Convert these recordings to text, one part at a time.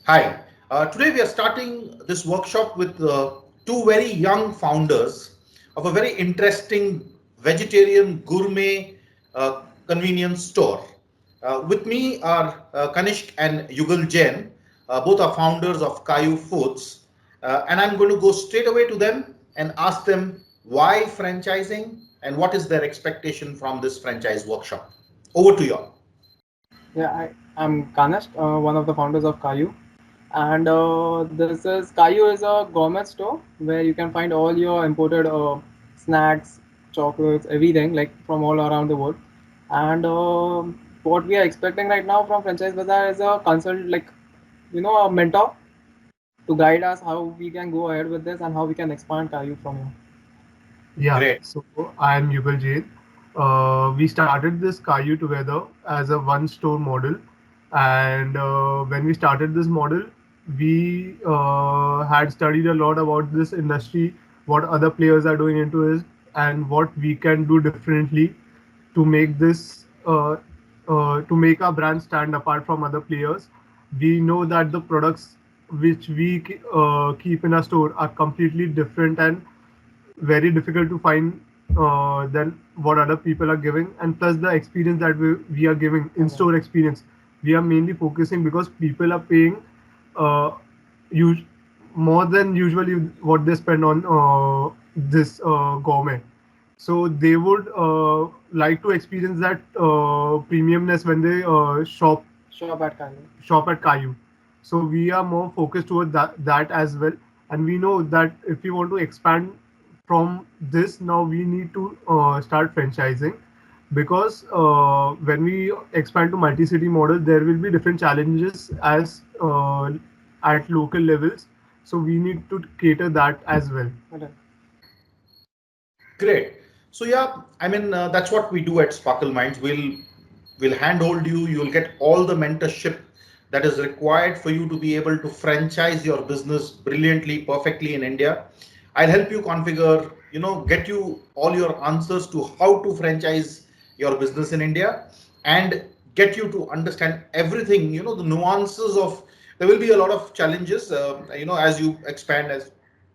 Hi. Today we are starting this workshop with two very young founders of a very interesting vegetarian gourmet convenience store. With me are Kanishk and Yugal Jain. Both are founders of Kayu Foods. And I'm going to go straight away to them and ask them why franchising and what is their expectation from this franchise workshop. Over to you all. I'm Kanesh, one of the founders of Kayu. And this is Kayu is a gourmet store where you can find all your imported snacks, chocolates, everything like from all around the world. And what we are expecting right now from Franchise Bazaar is a consult, like a mentor to guide us how we can go ahead with this and how we can expand Kayu from here. Yeah, Great. so I'm Yugal Jain. We started this Kayu together as a one store model. And when we started this model, we had studied a lot about this industry, what other players are doing into it, and what we can do differently to make to make our brand stand apart from other players. We know that the products which we keep in our store are completely different and very difficult to find than what other people are giving, and plus the experience that we are giving in Okay. store experience, we are mainly focusing because people are paying uh, us- more than usually what they spend on this gourmet, so they would like to experience that premiumness when they Shop at Kayu. shop at Caillou. So we are more focused toward that as well. And we know that if we want to expand from this, now we need to start franchising, because when we expand to multi-city model, there will be different challenges as at local levels. So we need to cater that as well. Okay. Great. So yeah, I mean that's what we do at Sparkle Minds. We'll handhold you. You'll get all the mentorship that is required for you to be able to franchise your business brilliantly, perfectly in India. I'll help you configure, get you all your answers to how to franchise your business in India and get you to understand everything, the nuances of there will be a lot of challenges, as you expand,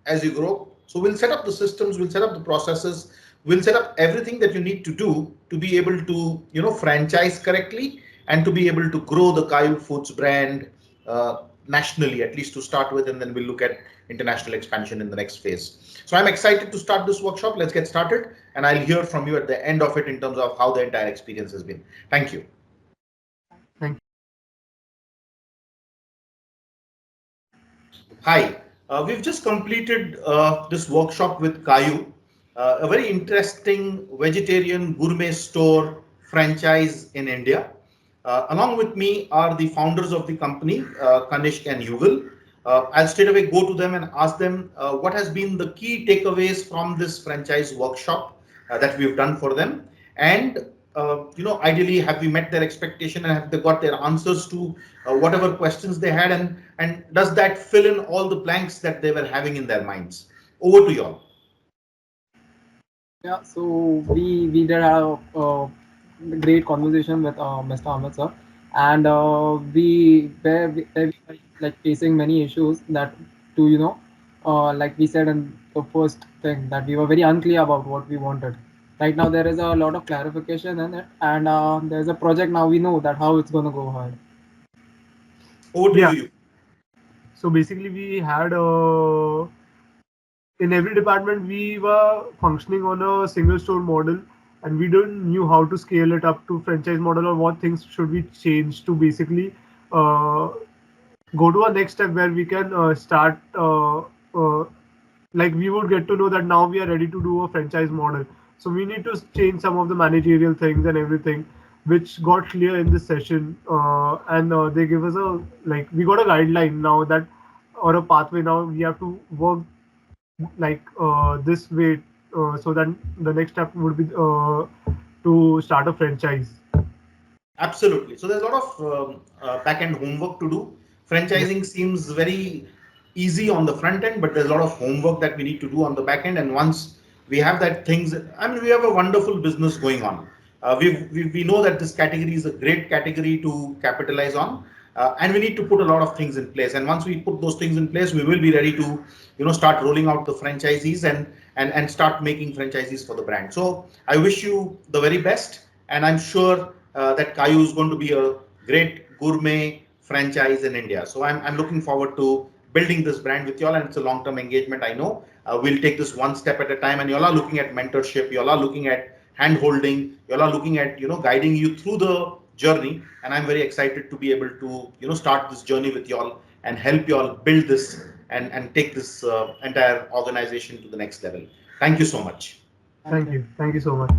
as you grow. So we'll set up the systems, we'll set up the processes, we'll set up everything that you need to do to be able to, franchise correctly and to be able to grow the Kayu Foods brand nationally, at least to start with, and then we'll look at international expansion in the next phase. So I'm excited to start this workshop. Let's get started, and I'll hear from you at the end of it in terms of how the entire experience has been. Thank you. Thank you. Hi, we've just completed this workshop with Kayu, a very interesting vegetarian gourmet store franchise in India. Along with me are the founders of the company, Kanishk and Yugal. I'll straight away go to them and ask them what has been the key takeaways from this franchise workshop that we've done for them, and ideally, have we met their expectation and have they got their answers to whatever questions they had, and does that fill in all the blanks that they were having in their minds? Over to you all. Yeah, so we did have a great conversation with Mr. Ahmed sir, and we were like facing many issues that to like we said in the first thing that we were very unclear about what we wanted. Right now there is a lot of clarification in it, and there's a project now we know that how it's gonna go ahead. Over to Yeah. you. So basically, we had in every department we were functioning on a single store model, and we didn't knew how to scale it up to franchise model, or what things should we change to basically uh, go to a next step where we can start like we would get to know that now we are ready to do a franchise model. So we need to change some of the managerial things and everything, which got clear in this session, and they give us a, like, we got a guideline now that, or a pathway now we have to work like this way, so that the next step would be to start a franchise. Absolutely. So there's a lot of back end homework to do. Yeah. Franchising seems very easy on the front end, but there's a lot of homework that we need to do on the back end. And once we have that things, I mean, we have a wonderful business going on. We know that this category is a great category to capitalize on. and we need to put a lot of things in place. And once we put those things in place, we will be ready to, start rolling out the franchisees and start making franchisees for the brand. So I wish you the very best, and I'm sure that Kayu is going to be a great gourmet franchise in India. So I'm looking forward to building this brand with y'all, and it's a long-term engagement. I know we'll take this one step at a time, and y'all are looking at mentorship, y'all are looking at hand holding, y'all are looking at guiding you through the journey, and I'm very excited to be able to start this journey with y'all and help y'all build this and take this entire organization to the next level. Thank you so much. Thank you so much.